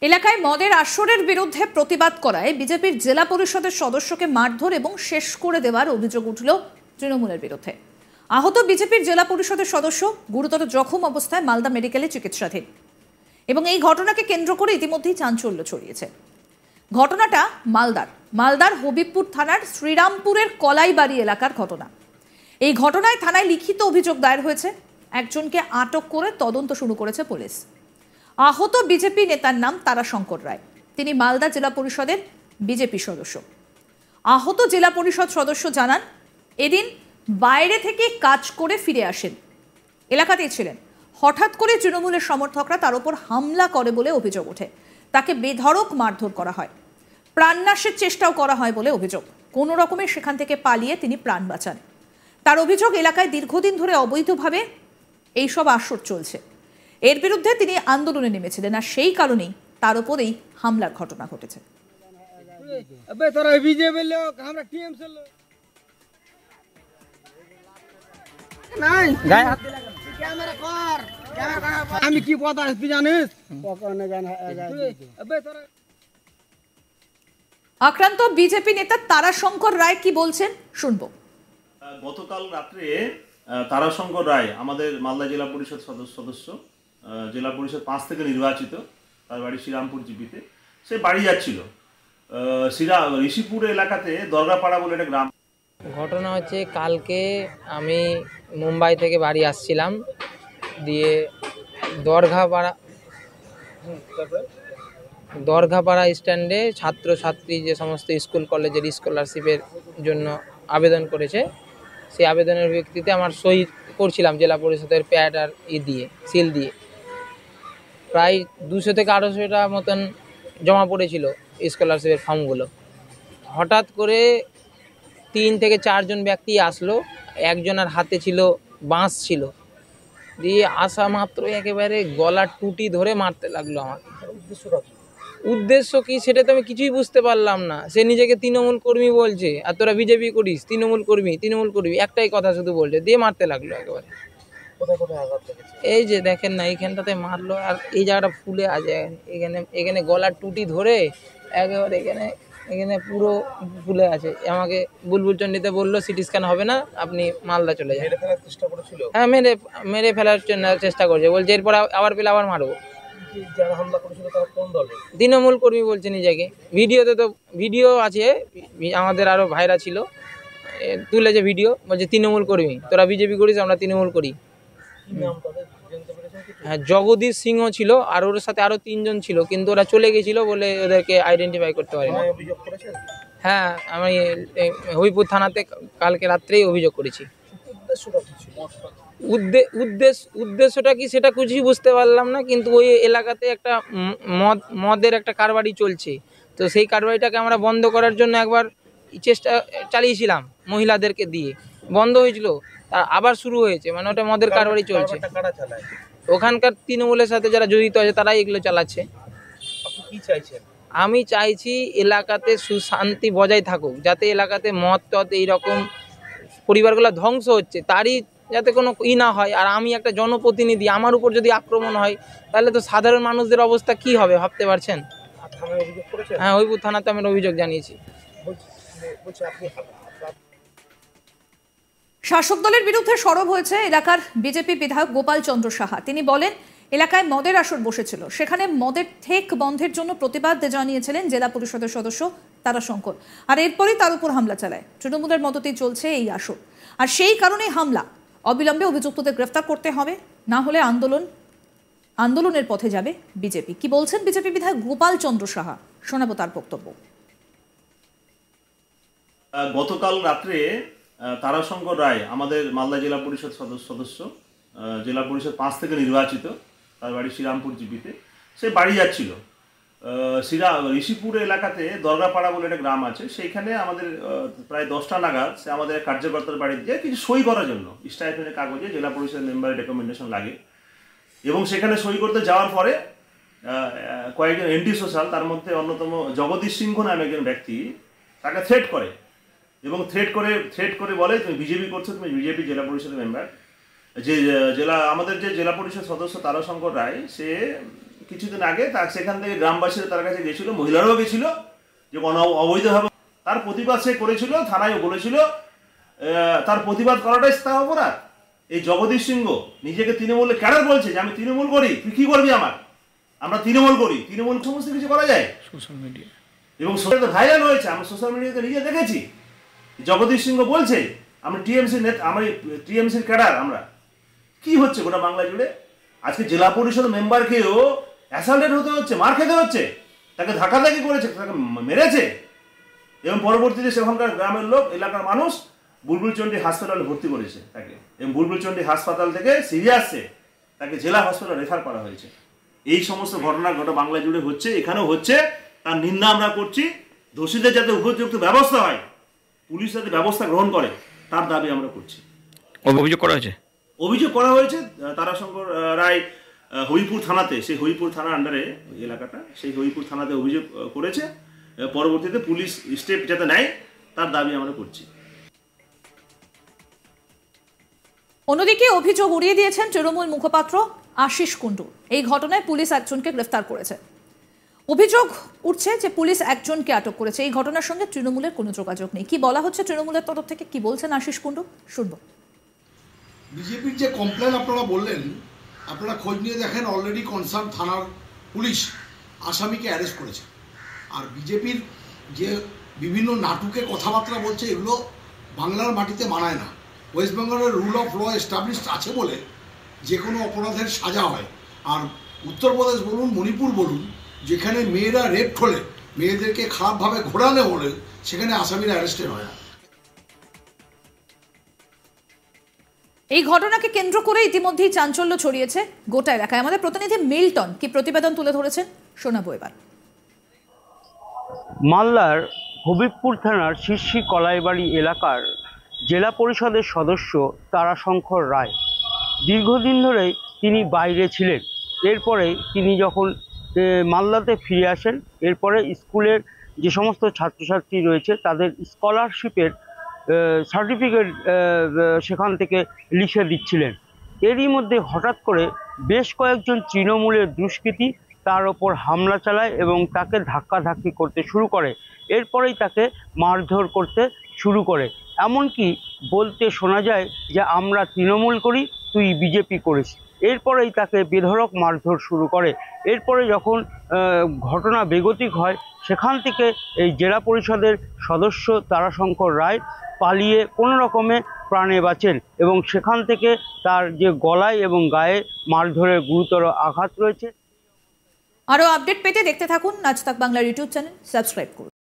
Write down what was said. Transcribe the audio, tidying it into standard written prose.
এলাকায় মদের আসরের বিরুদ্ধে প্রতিবাদ করায় বিজেপির জেলা পরিষদের সদস্যকে মারধর এবং শেষ করে দেওয়ার অভিযোগ উঠল তৃণমূলের বিরুদ্ধে। আহত বিজেপির জেলা পরিষদের সদস্য গুরুতর জখম অবস্থায় মালদা মেডিকেলে চিকিৎসাধীন এবং এই ঘটনাকে কেন্দ্র করে ইতিমধ্যেই চাঞ্চল্য ছড়িয়েছে। ঘটনাটা মালদার হবিবপুর থানার শ্রীরামপুরের কলাইবাড়ি এলাকার ঘটনা। এই ঘটনায় থানায় লিখিত অভিযোগ দায়ের হয়েছে। একজনকে আটক করে তদন্ত শুরু করেছে পুলিশ। আহত বিজেপি নেতার নাম তারাশঙ্কর রায়। তিনি মালদা জেলা পরিষদের বিজেপি সদস্য। আহত জেলা পরিষদ সদস্য জানান, এদিন বাইরে থেকে কাজ করে ফিরে আসেন, এলাকাতেই ছিলেন। হঠাৎ করে তৃণমূলের সমর্থকরা তার উপর হামলা করে বলে অভিযোগ ওঠে। তাকে বেধড়ক মারধর করা হয়, প্রাণনাশের চেষ্টাও করা হয় বলে অভিযোগ। কোনো রকমে সেখান থেকে পালিয়ে তিনি প্রাণ বাঁচান। তার অভিযোগ, এলাকায় দীর্ঘদিন ধরে অবৈধভাবে এইসব আসর চলছে। এর বিরুদ্ধে তিনি আন্দোলনে নেমেছিলেন, আর সেই কারণেই তার উপরেই হামলার ঘটনা ঘটেছে। আক্রান্ত বিজেপি নেতা তারাশঙ্কর রায় কি বলছেন শুনবো। গতকাল রাত্রে তারাশঙ্কর রায় আমাদের মালদা জেলা পরিষদ সদস্য, জেলা পরিষদ 5 থেকে নির্বাচিত। তার বাড়ি শ্রীরামপুর জিপিতে। সে বাড়ি যাচ্ছিল ঋষিপুর এলাকাতে দরগাপাড়া বলে একটা গ্রাম। ঘটনা হচ্ছে, কালকে আমি মুম্বাই থেকে বাড়ি আসছিলাম, দিয়ে দরগাপাড়া স্ট্যান্ডে ছাত্রছাত্রী যে সমস্ত স্কুল কলেজের স্কলারশিপের জন্য আবেদন করেছে, সেই আবেদনের ভিত্তিতে আমার সই করছিলাম জেলা পরিষদের প্যাড আর সিল দিয়ে। প্রায় 200 থেকে 250টা মতন জমা পড়েছিল স্কলারশিপের ফর্মগুলো। হঠাৎ করে 3 থেকে 4 জন ব্যক্তি আসলো। একজনের হাতে ছিল বাঁশ ছিল, দিয়ে আসা মাত্র একেবারে গলার টুটি ধরে মারতে লাগলো আমাকে। উদ্দেশ্য কি সেটা তো আমি কিছুই বুঝতে পারলাম না। সে নিজেকে তৃণমূল কর্মী বলছে, আর তোরা বিজেপি করিস, তৃণমূল কর্মী, একটাই কথা শুধু বলছে, দিয়ে মারতে লাগলো একেবারে। এই যে দেখেন না, এইখানটাতে মারলো, আর এই জায়গাটা ফুলে আছে, এখানে গলার টুটি ধরে একেবারে এখানে পুরো ফুলে আছে। আমাকে বুলবুল চণ্ডীতে বললো সিটি স্ক্যান হবে না, আপনি মালদা চলে যান। হ্যাঁ, মেরে ফেলার চেষ্টা করছে, বলছে এরপর আবার পেলে আবার মারবো। তৃণমূল কর্মী বলছে নিজেকে। ভিডিওতে তো ভিডিও আছে, আমাদের আরো ভাইরা ছিল, তুলেছে ভিডিও, বলছে তৃণমূল কর্মী, তোরা বিজেপি করিস, আমরা তৃণমূল করি। হ্যাঁ, জগদীশ সিংহ ছিল, আর ওর সাথে আরো 3 জন ছিল, কিন্তু ওরা চলে গেছিল বলে ওদেরকে আইডেন্টিফাই করতে পারি না। হ্যাঁ, আমি হবিপুর থানাতে কালকে রাত্রেই অভিযোগ করেছি। উদ্দেশ্যটা কি সেটা কিছুই বুঝতে পারলাম না, কিন্তু ওই এলাকাতে একটা মদের একটা কারবারি চলছে, তো সেই কারবারিটাকে আমরা বন্ধ করার জন্য একবার চেষ্টা চালিয়েছিলাম মহিলাদেরকে দিয়ে, বন্ধ হয়েছিল, তার আবার শুরু হয়েছে। মানে ওটা মদের কারবারি চলছে। ওখানকার তৃণমূলের সাথে যারা জড়িত আছে তারাই এগুলো চালাচ্ছে। আমি চাইছি এলাকাতে সুশান্তি বজায় থাকুক, যাতে এলাকাতে মদ টদ এইরকম পরিবারগুলো ধ্বংস হচ্ছে তারই যাতে কোনো না হয়। আর আমি একটা জনপ্রতিনিধি, আমার উপর যদি আক্রমণ হয় তাহলে তো সাধারণ মানুষদের অবস্থা কি হবে ভাবতে পারছেন? হ্যাঁ, হবিপুর থানাতে আমি অভিযোগ জানিয়েছি। শাসক দলের বিরুদ্ধে সরব হয়েছে এলাকার বিজেপি বিধায়ক গোপাল চন্দ্র সাহা। তিনি বলেন, এলাকায় মদের আসর বসেছিল, সেখানে মদের ঠেক বন্ধের জন্য প্রতিবাদ জানিয়েছিলেন জেলা পরিষদের সদস্য তারাশঙ্কর, আর এরপরই তার উপর হামলা চালায়। তৃণমূলের মদতেই চলছে এই আসর, আর সেই কারণেই হামলা। অবিলম্বে অভিযুক্তদের গ্রেফতার করতে হবে, না হলে আন্দোলনের পথে যাবে বিজেপি। কি বলছেন বিজেপি বিধায়ক গোপাল চন্দ্র সাহা, শোনাবো তার বক্তব্য। গতকাল রাত্রে তারাশঙ্কর রায় আমাদের মালদা জেলা পরিষদ সদস্য, জেলা পরিষদ 5 থেকে নির্বাচিত। তার বাড়ি শ্রীরামপুর জিপিতে। সে বাড়ি যাচ্ছিল ঋষিপুর এলাকাতে দরগাপাড়া বলে একটা গ্রাম আছে, সেইখানে আমাদের প্রায় 10টা নাগাদ সে আমাদের কার্যকর্তার বাড়িতে যায় কিছু সই করার জন্য। স্টাইপেন্ডের কাগজে জেলা পরিষদ মেম্বারের রেকমেন্ডেশন লাগে, এবং সেখানে সই করতে যাওয়ার পরে কয়েকজন এন্টি সোশ্যাল, তার মধ্যে অন্যতম জগদীশ সিংহ নামে একজন ব্যক্তি, তাকে থ্রেট করে, এবং থ্রেট করে বলে তুমি বিজেপি করছো, তুমি বিজেপি জেলা পরিষদের মেম্বার। আমাদের যে জেলা পরিষদ সদস্য তারাশঙ্কর রায়, সে কিছুদিন আগে সেখান থেকে গ্রামবাসীরা তার কাছে গেছিল, মহিলারাও গেছিল, যে অবৈধভাবে তার প্রতিবাদ সে করেছিল, থানায় বলেছিল তার প্রতিবাদ করাটাই তার অপরাধ। এই জগদীশ সিংহ নিজেকে তৃণমূলের ক্যাডার বলছে যে আমি তৃণমূল করি, তুই কি করবি আমরা তৃণমূল করি, তৃণমূল সমস্ত কিছু করা যায় সোশ্যাল মিডিয়া, এবং সোশ্যাল ভাইরাল হয়েছে, আমরা সোশ্যাল মিডিয়াতে নিজে দেখেছি। জগদীশ সিংহ বলছে আমরা টিএমসির ক্যাডার। আমরা কি হচ্ছে গোটা বাংলা জুড়ে? আজকে জেলা পরিষদ মেম্বারকেও অ্যাসাল্টেড হতে হচ্ছে, মার খেতে হচ্ছে, তাকে ধাক্কাধাক্কি করেছে, তাকে মেরেছে, এবং পরবর্তীতে সেখানকার গ্রামের লোক, এলাকার মানুষ বুলবুলচন্ডী হাসপাতালে ভর্তি করেছে তাকে, এবং বুলবুলচন্ডী হাসপাতাল থেকে সিরিয়াসে তাকে জেলা হাসপাতালে রেফার করা হয়েছে। এই সমস্ত ঘটনা গোটা বাংলা জুড়ে হচ্ছে, এখানেও হচ্ছে, তার নিন্দা আমরা করছি। দোষীদের যাতে উপযুক্ত ব্যবস্থা হয়, পুলিশ যাতে ব্যবস্থা গ্রহণ করে, তার দাবি আমরা করছি। অভিযোগ করা হয়েছে তারাশঙ্কর রায় হরিপুর থানাতে, সেই হরিপুর থানার আন্ডারে এলাকাটা, সেই হরিপুর থানাতে অভিযোগ করেছে। পরবর্তীতে পুলিশ স্টেপ যাতে নেয় তার দাবি আমরা করছি। অন্যদিকে অভিযোগ উড়িয়ে দিয়েছেন তৃণমূল মুখপাত্র আশিস কুণ্ডু। এই ঘটনায় পুলিশ একজনকে গ্রেফতার করেছে। অভিযোগ উঠছে যে পুলিশ একজনকে আটক করেছে। এই ঘটনার সঙ্গে তৃণমূলের কোনো যোগাযোগ নেই। কি বলা হচ্ছে তৃণমূলের তরফ থেকে, কি বলছেন আশিস কুণ্ডু, শুনবো। বিজেপির যে কমপ্লেন আপনারা বললেন, আপনারা খোঁজ নিয়ে দেখেন, অলরেডি কনসার্ন থানার পুলিশ আসামিকে অ্যারেস্ট করেছে। আর বিজেপির যে বিভিন্ন নাটুকে কথাবার্তা বলছে, এগুলো বাংলার মাটিতে মানায় না। ওয়েস্ট বেঙ্গলের রুল অফ ল এস্টাবলিশড আছে বলে যে কোনো অপরাধের সাজা হয়। আর উত্তরপ্রদেশ বলুন, মণিপুর বলুন, যেখানে মেয়েরা রেপ হলে, মেয়েদেরকে খারাপভাবে ঘোরানো হলে, সেখানে আসামিরা অ্যারেস্টেড হয় না। এই ঘটনাকে কেন্দ্র করে ইতিমধ্যেই চাঞ্চল্য ছড়িয়েছে গোটা এলাকায়। আমাদের প্রতিনিধি মিল্টন কি প্রতিবেদন তুলে ধরেছেন, শোনাবো এবার। মালদার হবিবপুর থানার শীর্ষি কলাইবাড়ি এলাকার জেলা পরিষদের সদস্য তারাশঙ্কর রায় দীর্ঘদিন ধরেই তিনি বাইরে ছিলেন। এরপরে তিনি যখন মালদাতে ফিরে আসেন, এরপরে স্কুলের যে সমস্ত ছাত্রছাত্রী রয়েছে তাদের স্কলারশিপের সার্টিফিকেট সেখান থেকে লিখে দিচ্ছিলেন। এরই মধ্যে হঠাৎ করে বেশ কয়েকজন তৃণমূলের দুষ্কৃতী তার ওপর হামলা চালায় এবং তাকে ধাক্কাধাক্কি করতে শুরু করে। এরপরেই তাকে মারধর করতে শুরু করে, এমনকি বলতে শোনা যায় যে আমরা তৃণমূল করি, তুই বিজেপি করিস। এরপরেই তাকে বেধড়ক মারধর শুরু করে। এরপরে যখন ঘটনা বেগতিক হয়, সেখান থেকে এই জেলা পরিষদের সদস্য তারাশঙ্কর রায় পালিয়ে কোনো রকমে প্রাণে বাঁচেন এবং সেখান থেকে তার যে গলায় এবং গায়ে মারধরের গুরুতর আঘাত রয়েছে। আরও আপডেট পেতে দেখতে থাকুন আজ তাক বাংলার ইউটিউব চ্যানেল, সাবস্ক্রাইব করুন।